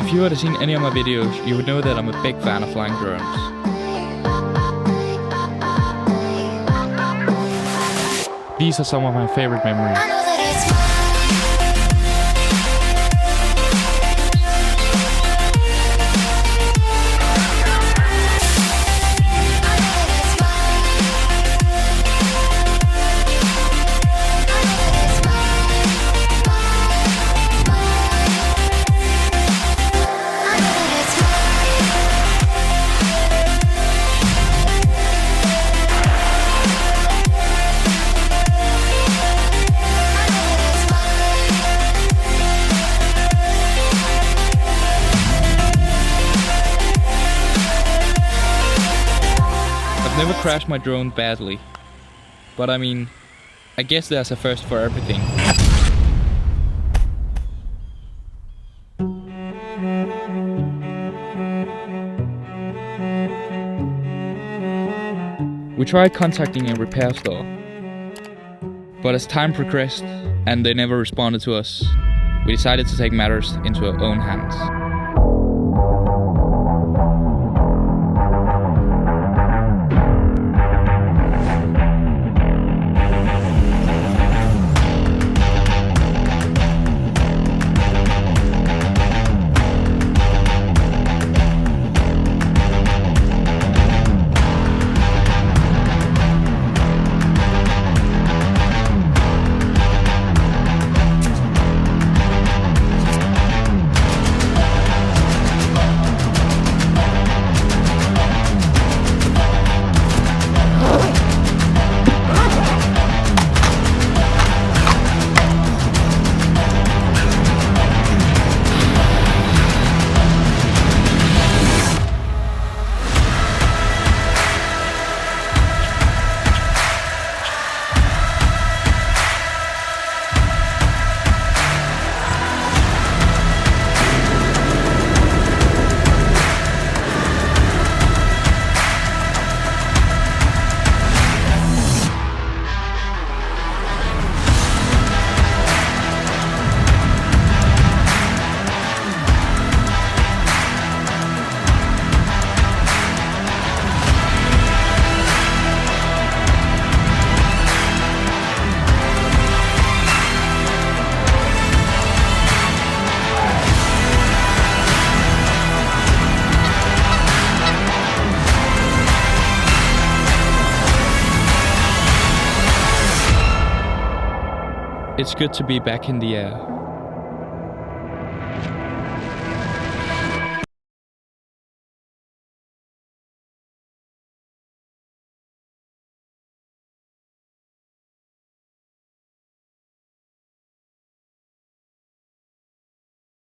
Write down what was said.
If you had seen any of my videos, you would know that I'm a big fan of flying drones. These are some of my favorite memories. I've never crashed my drone badly, but I mean, I guess there's a first for everything. We tried contacting a repair store, but as time progressed and they never responded to us, we decided to take matters into our own hands. It's good to be back in the air.